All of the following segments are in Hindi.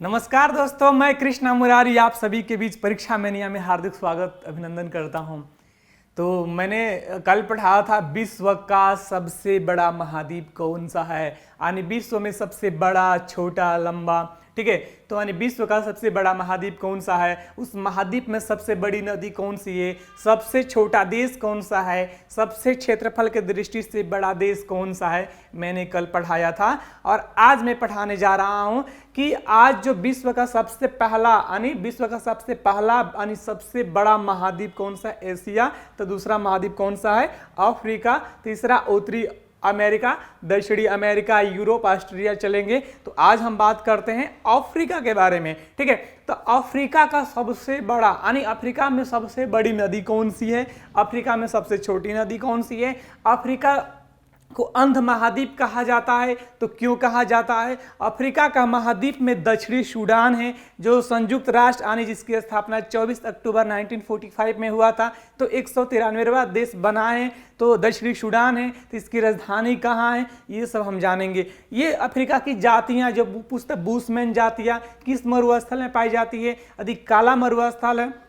नमस्कार दोस्तों, मैं कृष्णा मुरारी आप सभी के बीच परीक्षा मैनिया में हार्दिक स्वागत अभिनंदन करता हूं। तो मैंने कल पढ़ाया था विश्व का सबसे बड़ा महाद्वीप कौन सा है, यानी विश्व में सबसे बड़ा, छोटा, लंबा, ठीक है। तो यानी विश्व का सबसे बड़ा महाद्वीप कौन सा है, उस महाद्वीप में सबसे बड़ी नदी कौन सी है, सबसे छोटा देश कौन सा है, सबसे क्षेत्रफल के दृष्टि से बड़ा देश कौन सा है, मैंने कल पढ़ाया था। और आज मैं पढ़ाने जा रहा हूं कि आज जो विश्व का सबसे पहला यानी सबसे बड़ा महाद्वीप कौन सा है, एशिया। तो दूसरा महाद्वीप कौन सा है, अफ्रीका। तीसरा उत्तरी अमेरिका, दक्षिणी अमेरिका, यूरोप, ऑस्ट्रेलिया चलेंगे। तो आज हम बात करते हैं अफ्रीका के बारे में, ठीक है। तो अफ्रीका का सबसे बड़ा यानी अफ्रीका में सबसे बड़ी नदी कौन सी है, अफ्रीका में सबसे छोटी नदी कौन सी है, अफ्रीका को अंध महाद्वीप कहा जाता है। तो क्यों कहा जाता है, अफ्रीका का महाद्वीप में दक्षिणी सूडान है, जो संयुक्त राष्ट्र यानी जिसकी स्थापना 24 अक्टूबर 1945 में हुआ था। तो 193वां देश बना है, तो दक्षिणी सूडान है। तो इसकी राजधानी कहाँ है, ये सब हम जानेंगे। ये अफ्रीका की जातियां जो पुस्तक बूशमैन जातियां किस मरुस्थल में पाई जाती है, अधिक काला मरुस्थल है।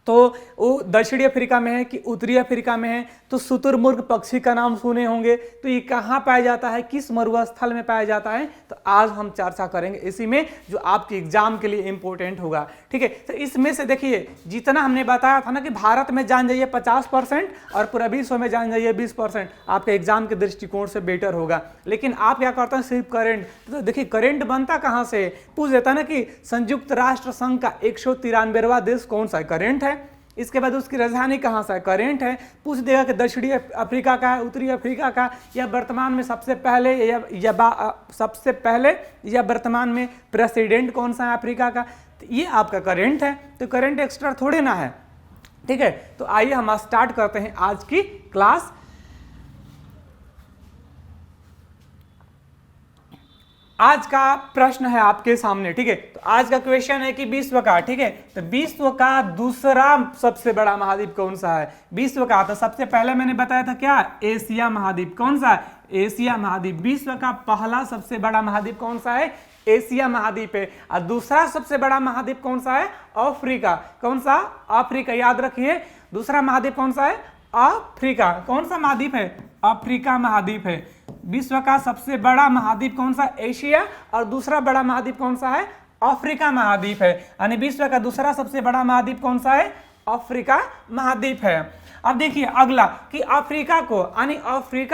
तो वो दक्षिणी अफ्रीका में है कि उत्तरी अफ्रीका में है। तो शुतुरमुर्ग पक्षी का नाम सुने होंगे, तो ये कहाँ पाया जाता है, किस मरुस्थल में पाया जाता है। तो आज हम चर्चा करेंगे इसी में, जो आपके एग्जाम के लिए इंपॉर्टेंट होगा, ठीक है। तो इसमें से देखिए, जितना हमने बताया था ना कि भारत में जान जाइए 50% और पूरा विश्व में जान जाइए 20%, आपके एग्जाम के दृष्टिकोण से बेटर होगा। लेकिन आप क्या करते हैं, सिर्फ करंट। तो देखिए करंट बनता कहाँ से, पूछ देता है ना कि संयुक्त राष्ट्र संघ का 193वां देश कौन सा है, करंट है। इसके बाद उसकी राजधानी कहाँ से है, करंट है। पूछ देगा कि दक्षिणी अफ्रीका का है, उत्तरी अफ्रीका का, या वर्तमान में सबसे पहले या वर्तमान में प्रेसिडेंट कौन सा है अफ्रीका का। तो ये आपका करंट है। तो करंट एक्स्ट्रा थोड़े ना है, ठीक है। तो आइए हम स्टार्ट करते हैं आज की क्लास। आज का प्रश्न है आपके सामने, ठीक है। तो आज का क्वेश्चन है कि विश्व का, ठीक है, तो विश्व का दूसरा सबसे बड़ा महाद्वीप कौन सा है, विश्व का। तो सबसे पहले मैंने बताया था क्या, एशिया महाद्वीप। कौन सा है, एशिया महाद्वीप। विश्व का पहला सबसे बड़ा महाद्वीप कौन सा है, एशिया महाद्वीप है। और दूसरा सबसे बड़ा महाद्वीप कौन सा है, अफ्रीका। कौन सा, अफ्रीका। याद रखिए, दूसरा महाद्वीप कौन सा है, अफ्रीका। कौन सा महाद्वीप है, अफ्रीका महाद्वीप है। विश्व का सबसे बड़ा महाद्वीप कौन सा, एशिया, और दूसरा बड़ा महाद्वीप कौन सा है, अफ्रीका महाद्वीप है। यानी विश्व का दूसरा सबसे बड़ा महाद्वीप कौन सा है, अफ्रीका महाद्वीप है। अब देखिए अगला कि अफ्रीका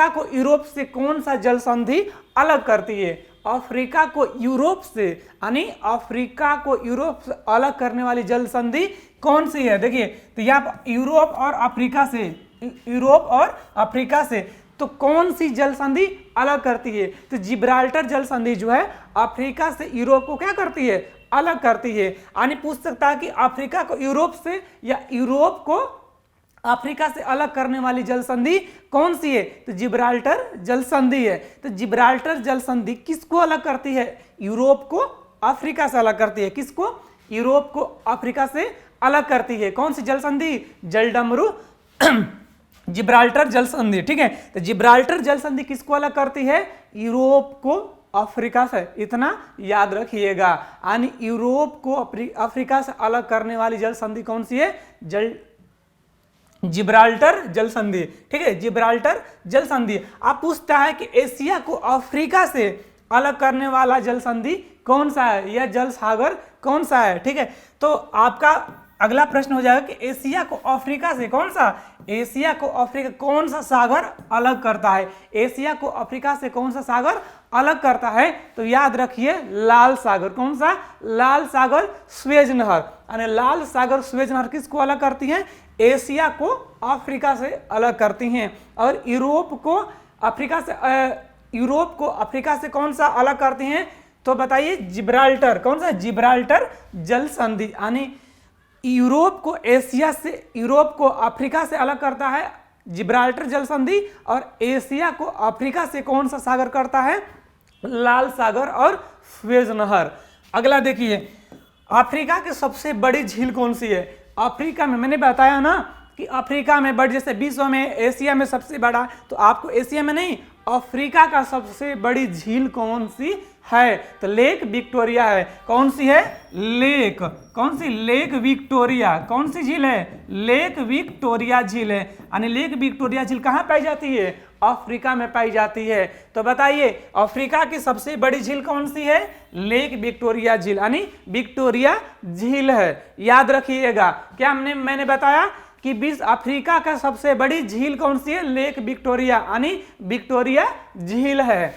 को यूरोप से कौन सा जल संधि अलग करती है। अफ्रीका को यूरोप से अलग करने वाली जल संधि कौन सी है। देखिए तो यहाँ यूरोप और अफ्रीका से तो कौन सी जल संधि अलग करती है। तो जिब्राल्टर जल संधि जो है अफ्रीका से यूरोप को क्या करती है, अलग करती है। यानी पूछ सकता है कि अफ्रीका को यूरोप से या यूरोप को अफ्रीका से अलग करने वाली जल संधि कौन सी है। तो जिब्राल्टर जल संधि है। तो जिब्राल्टर जल संधि किसको अलग करती है, यूरोप को अफ्रीका से अलग करती है। किसको, यूरोप को अफ्रीका से अलग करती है। कौन सी जल संधि, जलडमरू जिब्राल्टर जल संधि, ठीक है। तो जिब्राल्टर जल संधि किसको अलग करती है, यूरोप को अफ्रीका से। इतना याद रखिएगा, यानी यूरोप को अफ्रीका से अलग करने वाली जल संधि कौन सी है, जिब्राल्टर जल संधि, ठीक है। जिब्राल्टर जल संधि। आप पूछता है कि एशिया को अफ्रीका से अलग करने वाला जल संधि कौन सा है, या जल सागर कौन सा है, ठीक है। तो आपका अगला प्रश्न हो जाएगा कि एशिया को अफ्रीका से कौन सा सागर अलग करता है। एशिया को अफ्रीका से कौन सा सागर अलग करता है। तो याद रखिए लाल सागर। कौन सा, लाल सागर, स्वेज नहर। यानी लाल सागर स्वेज नहर किसको अलग करती है, एशिया को अफ्रीका से अलग करती हैं। और यूरोप को अफ्रीका से कौन सा अलग करती हैं, तो बताइए जिब्राल्टर। कौन सा, जिब्राल्टर जल संधि। यानी यूरोप को अफ्रीका से अलग करता है जिब्राल्टर जल संधि, और एशिया को अफ्रीका से कौन सा सागर करता है, लाल सागर और स्वेज नहर। अगला देखिए, अफ्रीका की सबसे बड़ी झील कौन सी है। अफ्रीका में मैंने बताया ना कि अफ्रीका में बड़ी, जैसे विश्व में एशिया में सबसे बड़ा, तो आपको एशिया में नहीं अफ्रीका का सबसे बड़ी झील कौन सी है? तो लेक विक्टोरिया है। कौन सी है? लेक, कौन सी? Lake Victoria. कौन सी झील है? लेक विक्टोरिया झील है। यानी लेक विक्टोरिया झील कहाँ पाई जाती है? अफ्रीका में पाई जाती है। तो बताइए अफ्रीका की सबसे बड़ी झील कौन सी है? लेक विक्टोरिया झील, यानी विक्टोरिया झील है। याद रखिएगा, क्या मैंने बताया कि विश्व अफ्रीका का सबसे बड़ी झील कौन सी है? लेक विक्टोरिया, यानी विक्टोरिया झील है।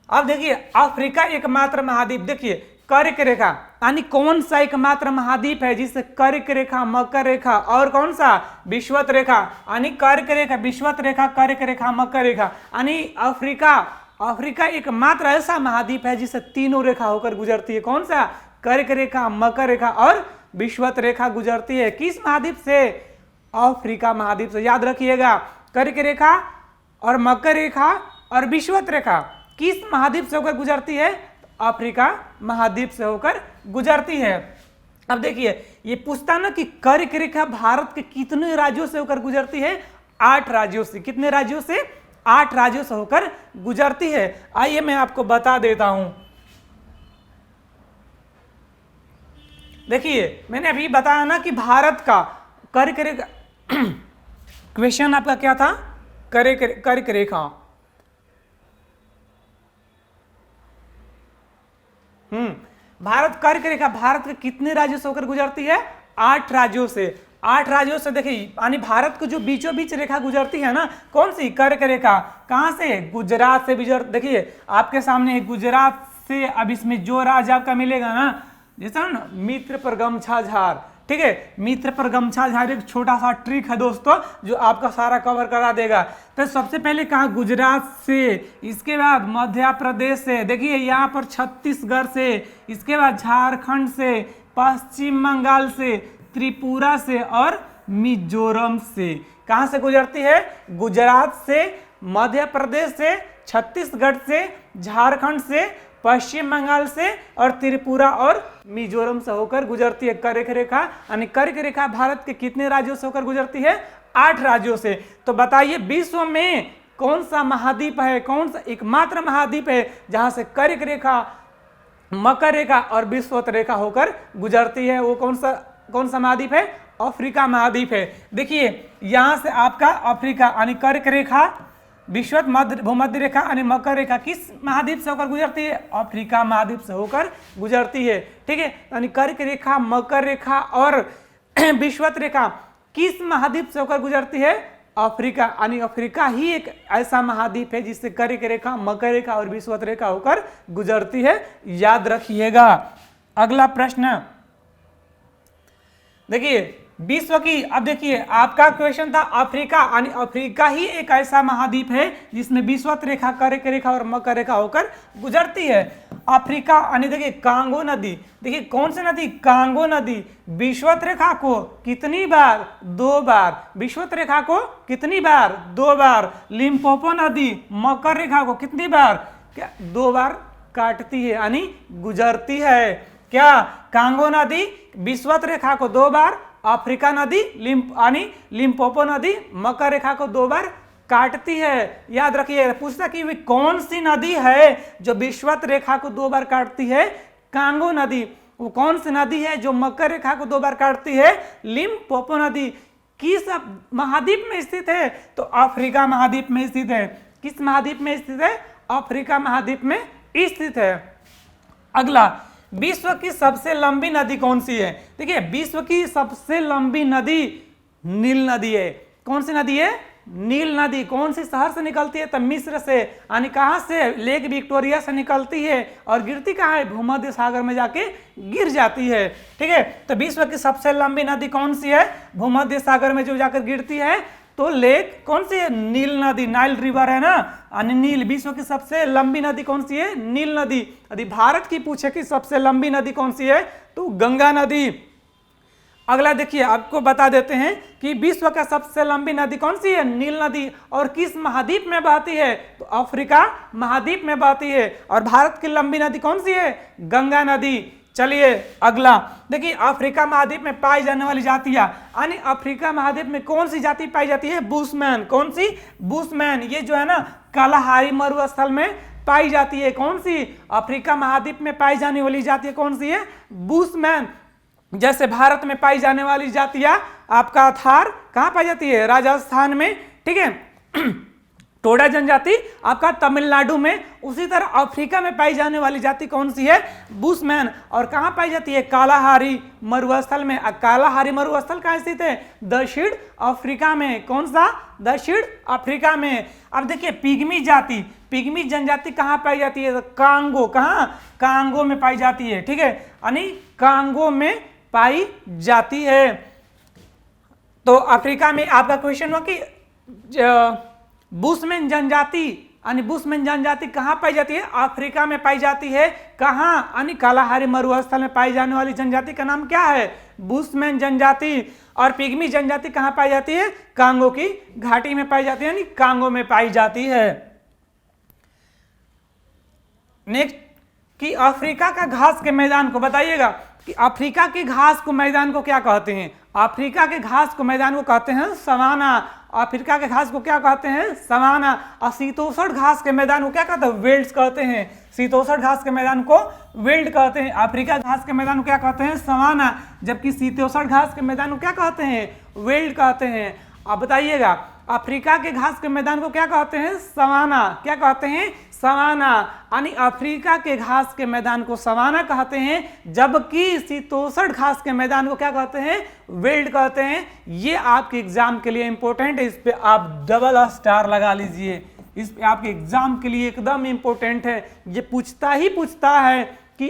अब देखिए अफ्रीका एकमात्र महाद्वीप, देखिए कर्क रेखा, यानी कौन सा एकमात्र महाद्वीप है जिससे कर्क रेखा, मकर रेखा और कौन सा? विषुवत रेखा, यानी कर्क रेखा, विषुवत रेखा, कर्क रेखा, मकर रेखा, यानी अफ्रीका एकमात्र ऐसा महाद्वीप है जिससे तीनों रेखा होकर गुजरती है। कौन सा? कर्क रेखा, मकर रेखा और विषुवत रेखा गुजरती है। किस महाद्वीप से? अफ्रीका महाद्वीप से। याद रखिएगा, कर्क रेखा और मकर रेखा और विषुवत रेखा किस महाद्वीप से होकर गुजरती है? अफ्रीका महाद्वीप से होकर गुजरती है। अब देखिए ये पूछता ना कि कर्क रेखा भारत के कितने राज्यों से होकर गुजरती है? 8 राज्यों से। कितने राज्यों से? 8 राज्यों से होकर गुजरती है। आइए मैं आपको बता देता हूं। देखिए मैंने अभी बताया ना कि भारत का कर्क रेखा क्वेश्चन आपका क्या था? कर्क रेखा। भारत कर्क रेखा भारत के कितने राज्यों से होकर गुजरती है? 8 राज्यों से। 8 राज्यों से। देखिए यानी भारत को जो बीचों बीच रेखा गुजरती है ना, कौन सी? कर्क रेखा। कहां से? गुजरात से गुजर। देखिए आपके सामने गुजरात से, अब इसमें जो राज्य आपका मिलेगा ना, जैसा ना मित्र पर गमछा झार, ठीक है, मित्र पर गमछा झार एक छोटा सा ट्रिक है दोस्तों जो आपका सारा कवर करा देगा। तो सबसे पहले कहा गुजरात से, इसके बाद मध्य प्रदेश से, देखिए यहाँ पर छत्तीसगढ़ से, इसके बाद झारखंड से, पश्चिम बंगाल से, त्रिपुरा से और मिजोरम से। कहां से गुजरती है? गुजरात से, मध्य प्रदेश से, छत्तीसगढ़ से, झारखंड से, पश्चिम बंगाल से और त्रिपुरा और मिजोरम से होकर गुजरती है कर्क रेखा। यानी कर्क रेखा भारत के कितने राज्यों से होकर गुजरती है? 8 राज्यों से। तो बताइए विश्व में कौन सा महाद्वीप है, कौन सा एकमात्र महाद्वीप है जहां से कर्क रेखा, मकर रेखा और विषुवत रेखा होकर गुजरती है? वो कौन सा महाद्वीप है? अफ्रीका महाद्वीप है। देखिए यहां से आपका अफ्रीका यानी कर्क रेखा, विषुवत भूमध्य रेखा यानी मकर रेखा किस महाद्वीप से होकर गुजरती है? अफ्रीका महाद्वीप से होकर गुजरती है। ठीक है, यानी कर्क रेखा, मकर रेखा और विषुवत रेखा किस महाद्वीप से होकर गुजरती है? अफ्रीका। यानी अफ्रीका ही एक ऐसा महाद्वीप है जिससे कर्क रेखा, मकर रेखा और विषुवत रेखा होकर गुजरती है। याद रखिएगा। अगला प्रश्न देखिए विश्व की, अब देखिए आपका क्वेश्चन था अफ्रीका, यानी अफ्रीका ही एक ऐसा महाद्वीप है जिसमें विषुवत रेखा, कर्क रेखा और मकर रेखा होकर गुजरती है। अफ्रीका यानी देखिए कांगो नदी, देखिए कौन सी नदी? कांगो नदी विषुवत रेखा को कितनी बार? 2 बार। विषुवत रेखा को कितनी बार? 2 बार। लिम्पोपो नदी मकर रेखा को कितनी बार? क्या 2 बार काटती है यानी गुजरती है। क्या? कांगो नदी विषुवत रेखा को 2 बार, अफ्रीका नदी यानी लिम्पोपो नदी मकर रेखा को 2 बार काटती है। याद रखिए पूछता कि वे कौन सी नदी है जो विषुवत रेखा को 2 बार काटती है? कांगो नदी। वो कौन सी नदी है जो मकर रेखा को 2 बार काटती है? लिम्पोपो नदी। किस महाद्वीप में स्थित है? तो अफ्रीका महाद्वीप में स्थित है। किस महाद्वीप में स्थित है? अफ्रीका महाद्वीप में स्थित है। अगला, विश्व की सबसे लंबी नदी कौन सी है? देखिए विश्व की सबसे लंबी नदी नील नदी है। कौन सी नदी है? नील नदी। कौन सी शहर से निकलती है? तो मिस्र से, यानी कहां से? लेक विक्टोरिया से निकलती है और गिरती कहां है? भूमध्य सागर में जाके गिर जाती है। ठीक है, तो विश्व की सबसे लंबी नदी कौन सी है? भूमध्य सागर में जो जाकर गिरती है। तो लेक कौन सी है? नील नदी, नाइल रिवर है ना, यानी नील। विश्व की सबसे लंबी नदी कौन सी है? नील नदी। यदि भारत की पूछे कि सबसे लंबी नदी कौन सी है तो गंगा नदी। अगला देखिए आपको बता देते हैं कि विश्व का सबसे लंबी नदी कौन सी है? नील नदी। और किस महाद्वीप में बहती है? तो अफ्रीका महाद्वीप में बहती है। और भारत की लंबी नदी कौन सी है? गंगा नदी। चलिए अगला देखिए, अफ्रीका महाद्वीप में पाई जाने वाली जातियां, यानी अफ्रीका महाद्वीप में कौन सी जाति पाई जाती है? बुशमैन। कौन सी? बुशमैन। ये जो है ना कालाहारी मरुस्थल में पाई जाती है। कौन सी? अफ्रीका महाद्वीप में पाई जाने वाली जाति कौन सी है? बुशमैन। जैसे भारत में पाई जाने वाली जातियां आपका थार कहां पाई जाती है? राजस्थान में, ठीक है। टोडा जनजाति आपका तमिलनाडु में। उसी तरह अफ्रीका में पाई जाने वाली जाति कौन सी है? बुशमैन। और कहां पाई जाती है? कालाहारी मरुस्थल में। कालाहारी मरुस्थल कहां स्थित है? दक्षिण अफ्रीका में। कौन सा? दक्षिण अफ्रीका में। अब देखिए पिग्मी जाति, पिग्मी जनजाति कहां पाई जाती है? कांगो। कहां? कांगो में पाई जाती है, ठीक है, यानी कांगो में पाई जाती है। तो अफ्रीका में आपका क्वेश्चन हुआ कि बुशमैन जनजाति, यानी बुशमैन जनजाति कहां पाई जाती है? अफ्रीका में पाई जाती है। कहां? यानी कालाहारी मरुस्थल में पाई जाने वाली जनजाति का नाम क्या है? बुशमैन जनजाति। और पिग्मी जनजाति कहां पाई जाती है? कांगो की घाटी में पाई जाती है, यानी कांगो में पाई जाती है। नेक्स्ट कि अफ्रीका का घास के मैदान को बताइएगा कि अफ्रीका के घास को मैदान को क्या कहते हैं? अफ्रीका के घास को मैदान को कहते हैं सवाना। अफ्रीका के घास को क्या कहते हैं? सवाना। और शीतोष्ण घास के मैदान को क्या कहते हैं? वेल्ड्स कहते हैं। शीतोष्ण घास के मैदान को वेल्ड कहते हैं। अफ्रीका घास के मैदान को क्या कहते हैं? सवाना। जबकि शीतोष्ण घास के मैदान को क्या कहते हैं? वेल्ड कहते हैं। अब बताइएगा अफ्रीका के घास के मैदान को क्या कहते हैं? सवाना। क्या कहते हैं? सवाना। यानी अफ्रीका के घास के मैदान को सवाना कहते हैं, जबकि शीतोष्ण घास के मैदान को क्या कहते हैं? वेल्ड कहते हैं। ये आपके एग्जाम के लिए इंपॉर्टेंट है, इस पे आप डबल स्टार लगा लीजिए। इस पे आपके एग्जाम के लिए एकदम इंपॉर्टेंट है। ये पूछता ही पूछता है कि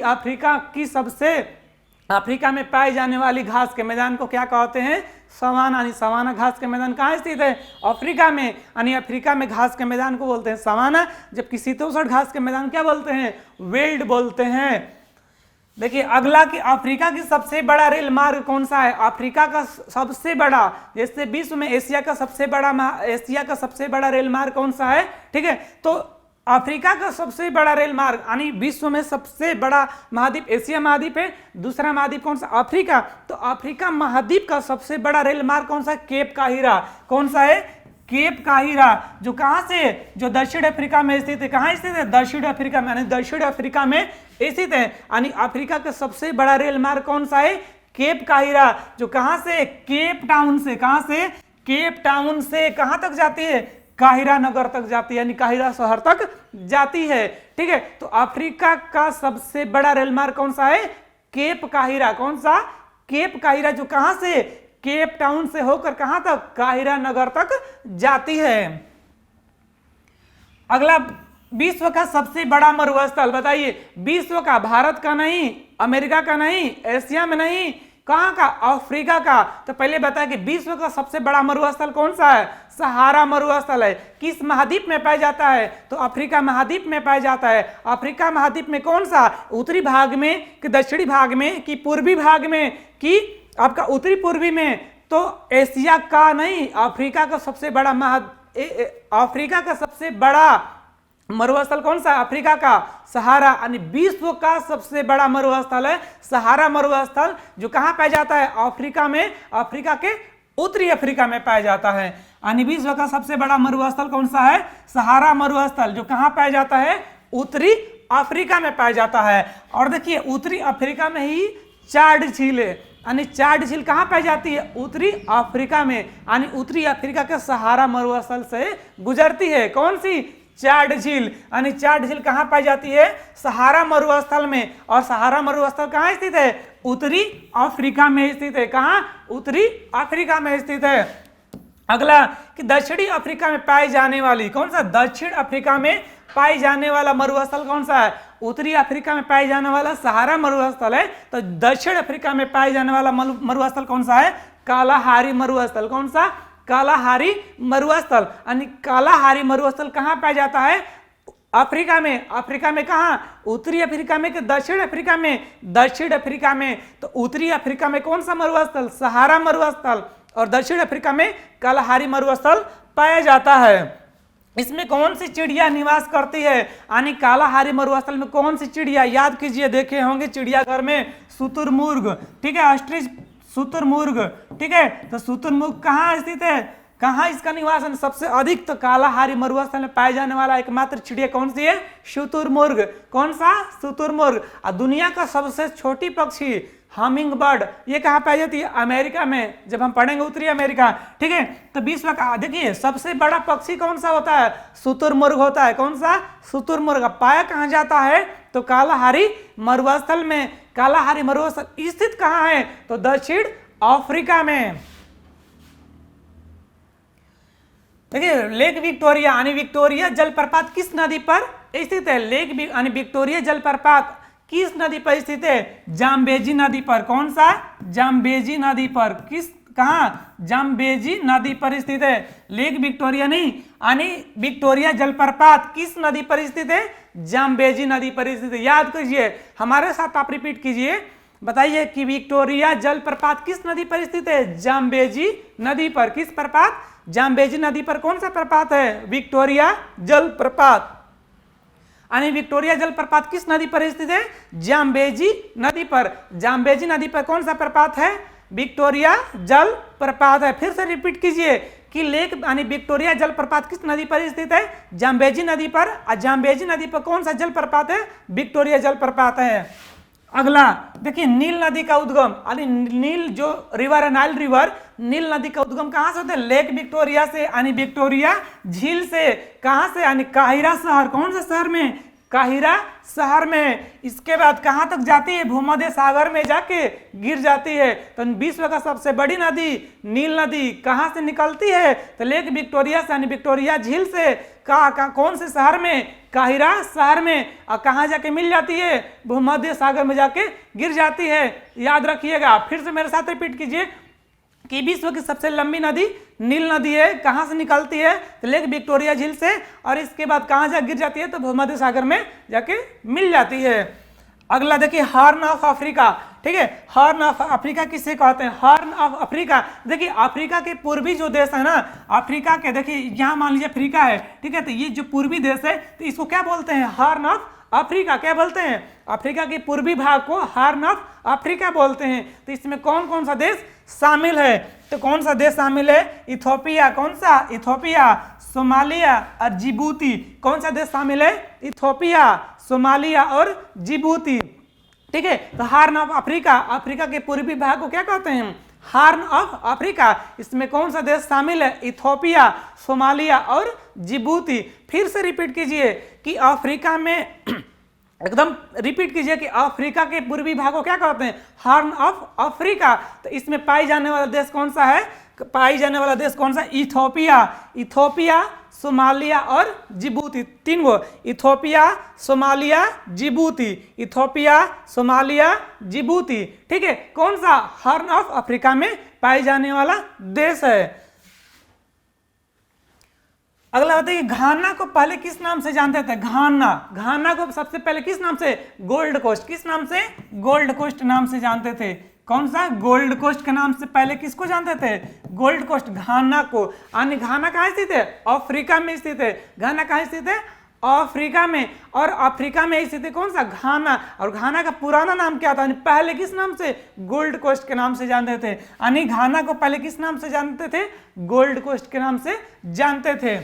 अफ्रीका में पाई जाने वाली घास के मैदान को क्या कहते हैं? सवाना। यानी सवाना घास के मैदान कहाँ स्थित है? अफ्रीका में। यानी अफ्रीका में घास के मैदान को बोलते हैं सवाना, जबकि शीतोष्ण घास के मैदान क्या बोलते हैं? वेल्ड बोलते हैं। देखिए अगला कि अफ्रीका की सबसे बड़ा रेल मार्ग कौन सा है? अफ्रीका का सबसे बड़ा, जैसे विश्व में एशिया का सबसे बड़ा रेल मार्ग कौन सा है? ठीक है, तो अफ्रीका का सबसे बड़ा रेल मार्ग, यानी विश्व में सबसे बड़ा महाद्वीप एशिया महाद्वीप है। दूसरा महाद्वीप कौन सा? अफ्रीका। तो अफ्रीका महाद्वीप का सबसे बड़ा रेल मार्ग कौन सा है? केप काहिरा। कौन सा है? केप काहिरा। जो कहां से? जो दक्षिण अफ्रीका में स्थित है। कहां स्थित है? दक्षिण अफ्रीका में, यानी दक्षिण अफ्रीका में स्थित है। यानी अफ्रीका का सबसे बड़ा रेल मार्ग कौन सा है? केप काहिरा। जो कहां से? केप टाउन से। कहां से? केप टाउन से कहां तक जाती है? काहिरा नगर तक जाती है, यानी काहिरा शहर तक जाती है। ठीक है, तो अफ्रीका का सबसे बड़ा रेल मार्ग कौन सा है? केप काहिरा। कौन सा? केप काहिरा। जो कहां से? केप टाउन से होकर कहां तक? काहिरा नगर तक जाती है। अगला विश्व का सबसे बड़ा मरुस्थल बताइए। विश्व का, भारत का नहीं, अमेरिका का नहीं, एशिया में नहीं, कहां का? अफ्रीका का। तो पहले बताया कि विश्व का सबसे बड़ा मरुस्थल कौन सा है? सहारा मरुस्थल है। किस महाद्वीप में पाया जाता है? तो अफ्रीका महाद्वीप में पाया जाता है। अफ्रीका महाद्वीप में कौन सा? उत्तरी भाग में कि दक्षिणी भाग में कि पूर्वी भाग में कि आपका उत्तरी पूर्वी में? तो एशिया का नहीं, अफ्रीका का सबसे बड़ा अफ्रीका का सबसे बड़ा मरुस्थल कौन सा? अफ्रीका का सहारा। यानी विश्व का सबसे बड़ा मरुस्थल है सहारा मरुस्थल, जो कहां पाया जाता है? अफ्रीका में। अफ्रीका के उत्तरी अफ्रीका में पाया जाता है। यानी विश्व का सबसे बड़ा मरुस्थल कौन सा है? सहारा मरुस्थल, जो कहां पाया जाता है? उत्तरी अफ्रीका में पाया जाता है। और देखिए उत्तरी अफ्रीका में ही चाड झील है, यानी चाड झील कहां पाई जाती है? उत्तरी अफ्रीका में। यानी उत्तरी अफ्रीका के सहारा मरुस्थल से गुजरती है। कौन सी? चाड झील। यानी चाड झील कहां पाई जाती है? सहारा मरुस्थल में। और सहारा मरुस्थल कहां स्थित है? उत्तरी अफ्रीका में स्थित है। कहां? उत्तरी अफ्रीका में स्थित है। अगला कि दक्षिणी अफ्रीका में पाई जाने वाली, कौन सा? दक्षिण अफ्रीका में पाई जाने वाला मरुस्थल कौन सा है? उत्तरी अफ्रीका में पाई जाने वाला सहारा मरुस्थल है। तो दक्षिण अफ्रीका में पाई जाने वाला मरुस्थल कौन सा है? कालाहारी मरुस्थल। कौन सा? कालाहारी मरुस्थल। यानी कालाहारी मरुस्थल कहां पाया जाता है? अफ्रीका में। अफ्रीका में कहां? उत्तरी अफ्रीका में कि दक्षिण अफ्रीका में? दक्षिण अफ्रीका में। तो उत्तरी अफ्रीका में कौन सा मरुस्थल? सहारा मरुस्थल। और दक्षिण अफ्रीका में कालाहारी मरुस्थल पाया जाता है। इसमें कौन सी चिड़िया निवास करती है, यानी कालाहारी मरुस्थल में कौन सी चिड़िया, याद कीजिए, देखे होंगे चिड़ियाघर में शुतुरमुर्ग, ठीक है, ऑस्ट्रिच शुतुरमुर्ग, ठीक है। तो शुतुरमुर्ग कहाँ स्थित है, कहाँ इसका निवास है सबसे अधिक, तो कालाहारी मरुस्थल में पाए जाने वाला एकमात्र चिड़िया कौन सी है, शुतुरमुर्ग। कौन सा, शुतुरमुर्ग। और दुनिया का सबसे छोटी पक्षी हमिंग बर्ड, ये कहाँ पाई जाती है, अमेरिका में, जब हम पढ़ेंगे उत्तरी अमेरिका, ठीक है। तो विश्व का देखिए सबसे बड़ा पक्षी कौन सा होता है, शुतुरमुर्ग होता है। कौन सा, शुतुरमुर्ग। पाया कहाँ जाता है, तो कालाहारी मरुस्थल में। कालाहारी मरुस्थल स्थित कहाँ है, तो दक्षिण अफ्रीका में। देखिए लेक विक्टोरिया यानी विक्टोरिया जलप्रपात किस नदी पर स्थित है, लेक यानी विक्टोरिया जलप्रपात किस नदी पर स्थित है, जाम्बेजी नदी पर। कौन सा, जाम्बेजी नदी पर। किस, कहाँ, जाम्बेजी नदी पर स्थित है। लेक विक्टोरिया नहीं, यानी विक्टोरिया जलप्रपात किस नदी पर स्थित है, जाम्बेजी नदी पर स्थित है। याद कीजिए, हमारे साथ आप रिपीट कीजिए, बताइए कि विक्टोरिया जलप्रपात किस नदी पर स्थित है, जाम्बेजी नदी पर। किस प्रपात, जाम्बेजी नदी पर। कौन सा प्रपात है, विक्टोरिया जलप्रपात। यानी विक्टोरिया जलप्रपात किस नदी पर स्थित है, जाम्बेजी नदी पर। जाम्बेजी नदी पर कौन सा प्रपात है, विक्टोरिया जलप्रपात है। फिर से रिपीट कीजिए कि लेक यानी विक्टोरिया जलप्रपात किस नदी पर स्थित है, जाम्बेजी नदी पर। और जाम्बेजी नदी पर कौन सा जलप्रपात है, विक्टोरिया जलप्रपात है। अगला देखिए नील नदी का उद्गम, यानी नील जो रिवर है, नाइल रिवर, नील नदी का उद्गम कहाँ से होता है, लेक विक्टोरिया से, यानी विक्टोरिया झील से। कहाँ से, यानी काहिरा शहर। कौन से शहर में, काहिरा शहर में। इसके बाद कहाँ तक जाती है, भूमध्य सागर में जाके गिर जाती है। तो विश्व का सबसे बड़ी नदी नील नदी कहाँ से निकलती है, तो लेक विक्टोरिया से, यानी विक्टोरिया झील से। कौन से शहर में, काहिरा शहर में। और कहाँ जाके मिल जाती है, भूमध्य सागर में जाके गिर जाती है। याद रखिएगा, फिर से मेरे साथ रिपीट कीजिए कि विश्व की सबसे लंबी नदी नील नदी है। कहाँ से निकलती है, तो लेक विक्टोरिया झील से। और इसके बाद कहाँ जा गिर जाती है, तो भूमध्य सागर में जाके मिल जाती है। अगला देखिए हॉर्न ऑफ अफ्रीका, ठीक है। हॉर्न ऑफ अफ्रीका किसे कहते हैं, हॉर्न ऑफ अफ्रीका। देखिए अफ्रीका के पूर्वी जो देश है ना, अफ्रीका के, देखिए यहाँ मान लीजिए अफ्रीका है, ठीक है। तो ये जो पूर्वी देश है, तो इसको क्या बोलते हैं, हॉर्न ऑफ अफ्रीका। क्या बोलते हैं, अफ्रीका के पूर्वी भाग को हॉर्न ऑफ अफ्रीका बोलते हैं। तो इसमें कौन कौन सा देश शामिल है, तो कौन सा देश शामिल है, इथोपिया। कौन सा, इथोपिया, सोमालिया और जिबूती। कौन सा देश शामिल है, इथोपिया, सोमालिया और जिबूती, ठीक है। तो हॉर्न ऑफ अफ्रीका, अफ्रीका के पूर्वी भाग को क्या कहते हैं, हॉर्न ऑफ अफ्रीका। इसमें कौन सा देश शामिल है, इथोपिया, सोमालिया और जिबूती। फिर से रिपीट कीजिए कि अफ्रीका में एकदम रिपीट कीजिए कि अफ्रीका के पूर्वी भाग को क्या कहते हैं, हॉर्न ऑफ अफ्रीका। तो इसमें पाई जाने वाला देश कौन सा है, पाई जाने वाला देश कौन सा, इथोपिया, इथोपिया, सोमालिया और जिबूती। तीन गो, Ethiopia, Somalia, Djibouti, Ethiopia, Somalia, Djibouti, ठीक है। कौन सा, हॉर्न ऑफ अफ्रीका में पाए जाने वाला देश है। अगला बताइए घाना को पहले किस नाम से जानते थे, घाना। घाना को सबसे पहले किस नाम से, गोल्ड कोस्ट। किस नाम से, गोल्ड कोस्ट नाम से जानते थे। कौन सा, गोल्ड कोस्ट के नाम से पहले किसको जानते थे, गोल्ड कोस्ट, घाना को। यानी घाना कहाँ स्थित है, अफ्रीका में स्थित है। घाना कहाँ स्थित है, अफ्रीका में। और अफ्रीका में स्थित है कौन सा, घाना। और घाना का पुराना नाम क्या था, पहले किस नाम से, गोल्ड कोस्ट के नाम से जानते थे। यानी घाना को पहले किस नाम से जानते थे, गोल्ड कोस्ट के नाम से जानते थे।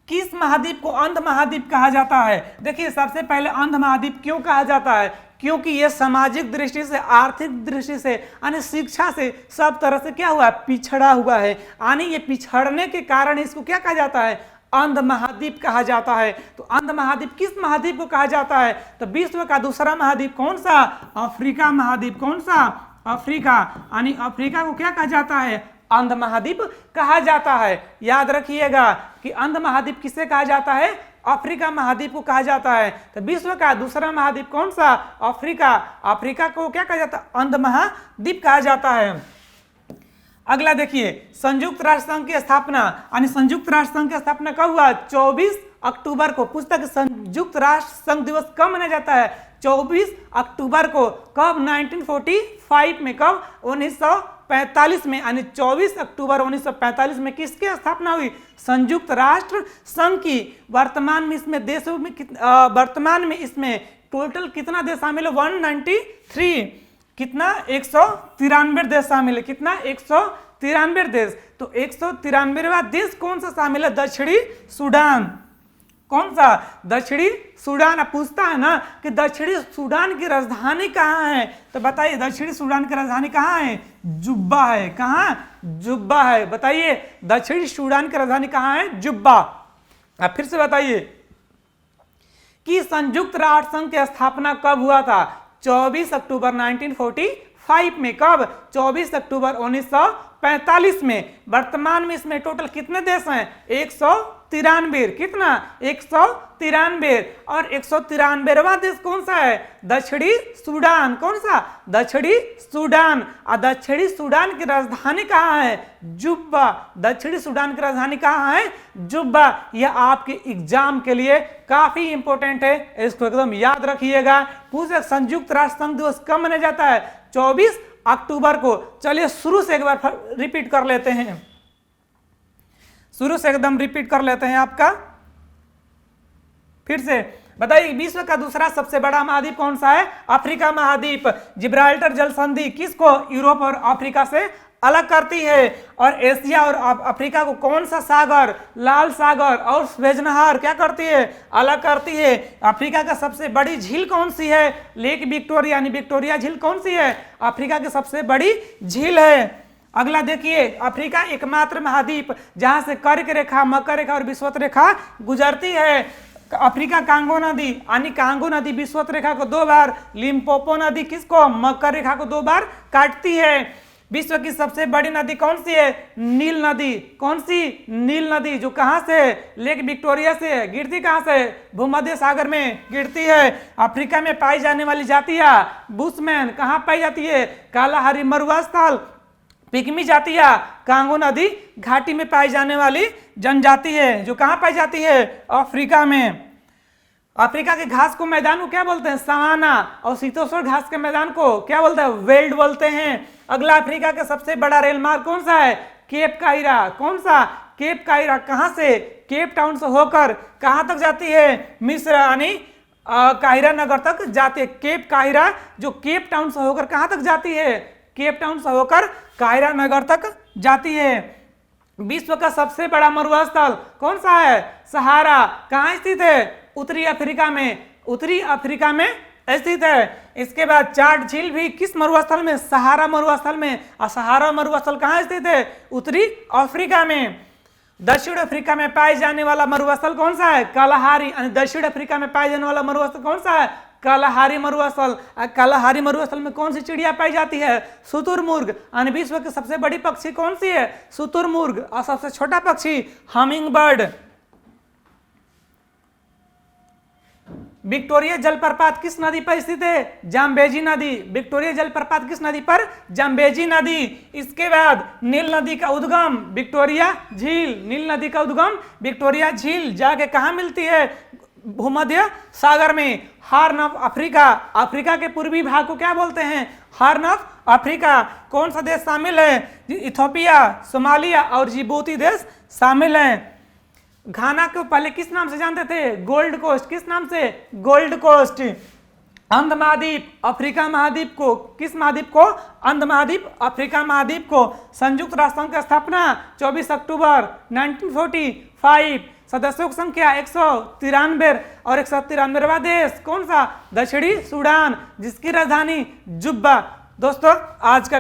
किस महाद्वीप को अंध महाद्वीप कहा जाता है। देखिए सबसे पहले अंध महाद्वीप क्यों कहा जाता है, क्योंकि ये सामाजिक दृष्टि से, आर्थिक दृष्टि से, यानी शिक्षा से सब तरह से क्या हुआ है, पिछड़ा हुआ है। यानी ये पिछड़ने के कारण इसको क्या कहा जाता है, अंध महाद्वीप कहा जाता है। तो अंध महाद्वीप किस महाद्वीप को कहा जाता है, तो विश्व का दूसरा महाद्वीप कौन सा, अफ्रीका महाद्वीप। कौन सा, अफ्रीका। यानी अफ्रीका को क्या कहा जाता है, अंध महाद्वीप कहा जाता है। याद रखिएगा कि अंध महाद्वीप किसे कहा जाता है, अफ्रीका महाद्वीप को कहा जाता है। तो विश्व का दूसरा महाद्वीप कौन सा, अफ्रीका। अफ्रीका को क्या कहा जाता है, अंध महाद्वीप कहा जाता है। अगला देखिए संयुक्त राष्ट्र संघ की स्थापना, यानी संयुक्त राष्ट्र संघ की स्थापना कब हुआ, 24 अक्टूबर को। पुस्तक संयुक्त राष्ट्र संघ दिवस कब मनाया जाता है, 24 अक्टूबर को। कब, 1945 में। कब, 1945 1945 में, यानी 24 अक्टूबर 1945 में किसकी स्थापना हुई? संयुक्त राष्ट्र संघ की। वर्तमान में इसमें देशों में वर्तमान में इसमें टोटल कितना देश शामिल है? 193। कितना? 193 देश शामिल है। कितना? 193 देश। तो 193वां देश कौन सा शामिल है? दक्षिणी सूडान। कौन सा? दक्षिणी सूडान। अब पूछता है ना कि दक्षिणी सूडान की राजधानी कहाँ है, तो बताइए दक्षिणी सूडान की राजधानी कहाँ है? जुब्बा है। कहाँ? जुब्बा है। बताइए दक्षिणी सूडान की राजधानी कहाँ है? जुब्बा। अब फिर से बताइए कि संयुक्त राष्ट्र संघ की स्थापना कब हुआ था? 24 अक्टूबर 1945 में। कब? 24 अक्टूबर 1945 में। वर्तमान में इसमें टोटल कितने देश हैं? 193। कितना? 193। और 193वां देश कौन सा है? दक्षिणी सूडान। कौन सा? दक्षिणी सूडान। और दक्षिणी सूडान की राजधानी कहाँ है? जुब्बा। दक्षिणी सूडान की राजधानी कहाँ है? जुब्बा। यह आपके एग्जाम के लिए काफी इंपॉर्टेंट है, इसको एकदम याद रखिएगा। पूछे संयुक्त राष्ट्र संघ दिवस कब मनाया जाता है? 24 अक्टूबर को। चलिए शुरू से एक बार रिपीट कर लेते हैं, शुरू से एकदम रिपीट कर लेते हैं आपका। फिर से बताइए विश्व का दूसरा सबसे बड़ा महाद्वीप कौन सा है? अफ्रीका महाद्वीप। जिब्राल्टर जल संधि किसको? यूरोप और अफ्रीका से अलग करती है। और एशिया और अफ्रीका को कौन सा सागर? लाल सागर और स्वेज नहर क्या करती है? अलग करती है। अफ्रीका का सबसे बड़ी झील कौन सी है? लेक विक्टोरिया, यानी विक्टोरिया झील कौन सी है? अफ्रीका की सबसे बड़ी झील है। अगला देखिए, अफ्रीका एकमात्र महाद्वीप जहां से कर्क रेखा, मकर रेखा और विषुवत रेखा गुजरती है। अफ्रीका कांगो नदी, यानी कांगो नदी विषुवत रेखा को 2 बार, लिम्पोपो नदी किसको? मकर रेखा को 2 बार काटती है। विश्व की सबसे बड़ी नदी कौन सी है? नील नदी। कौन सी? नील नदी, जो कहां से? लेक विक्टोरिया से गिरती। कहां से? भूमध्य सागर में गिरती है। अफ्रीका में पाई जाने वाली जातियां बुशमैन कहां पाई जाती है? कालाहारी मरुस्थल। पिग्मी जातियां कांगो नदी घाटी में पाई जाने वाली जनजाति है, जो कहां पाई जाती है? अफ्रीका में। अफ्रीका के घास को मैदान को क्या बोलते हैं? सवाना। और शीतोष्ण घास के मैदान को क्या बोलते हैं? वेल्ड बोलते हैं। अगला, अफ्रीका का सबसे बड़ा रेल मार्ग कौन सा है? केप कायरा। कौन सा? केप कायरा। कहां से? केप टाउन से होकर कहां तक जाती है? मिस्र, यानी काहिरा नगर तक जाती है। केप कायरा जो केप टाउन से होकर कहां तक जाती है? केप टाउन से होकर काहिरा नगर तक जाती है। विश्व का सबसे बड़ा मरुस्थल कौन सा है? सहारा। कहां स्थित है? उत्तरी अफ्रीका में। उत्तरी अफ्रीका में स्थित है। इसके बाद चाड झील भी किस मरुस्थल में? सहारा मरुस्थल में। और सहारा मरुस्थल कहां स्थित है? उत्तरी अफ्रीका में। दक्षिण अफ्रीका में पाए जाने वाला मरुस्थल कौन सा है? कालाहारी। दक्षिण अफ्रीका में पाए जाने वाला मरुस्थल कौन सा है? कालाहारी मरुस्थल। कालाहारी मरुस्थल में कौन सी चिड़िया पाई जाती है? शुतुरमुर्ग। यानी विश्व की सबसे बड़ी पक्षी कौन सी है? शुतुरमुर्ग। और सबसे छोटा पक्षी हमिंग बर्ड। विक्टोरिया जलप्रपात किस नदी पर स्थित है? जाम्बेजी नदी। विक्टोरिया जलप्रपात किस नदी पर? जाम्बेजी नदी। इसके बाद नील नदी का उद्गम विक्टोरिया झील। नील नदी का उद्गम विक्टोरिया झील जाके कहाँ मिलती है? भूमध्य सागर में। Horn of Africa. अफ्रीका के पूर्वी भाग को क्या बोलते हैं? Horn of Africa. कौन सा देश शामिल है? इथियोपिया, सोमालिया और जिबूती देश शामिल हैं। घाना को पहले किस नाम से जानते थे? Gold Coast. किस नाम से? Gold Coast. अंध महाद्वीप अफ्रीका महाद्वीप को किस महाद्वीप को? अंध महाद्वीप अफ्रीका महाद्वीप को। संयुक्त राष्ट्र संघ की स्थापना 24 अक्टूबर 1945। सदस्यों की संख्या 193 और 193वां देश कौन सा? दक्षिणी सूडान, जिसकी राजधानी जुब्बा। दोस्तों आज का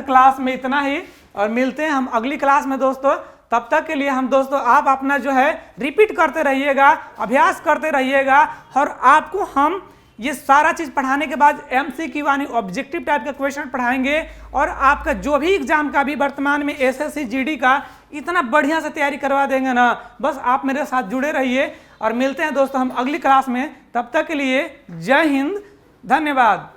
क्लास में इतना ही, और मिलते हैं हम अगली क्लास में दोस्तों। तब तक के लिए हम दोस्तों आप अपना जो है रिपीट करते रहिएगा, अभ्यास करते रहिएगा, और आपको हम ये सारा चीज पढ़ाने के बाद MCQ यानी ऑब्जेक्टिव टाइप का क्वेश्चन पढ़ाएंगे। और आपका जो भी एग्जाम का भी वर्तमान में SSC GD का इतना बढ़िया से तैयारी करवा देंगे ना। बस आप मेरे साथ जुड़े रहिए, और मिलते हैं दोस्तों हम अगली क्लास में। तब तक के लिए जय हिंद, धन्यवाद।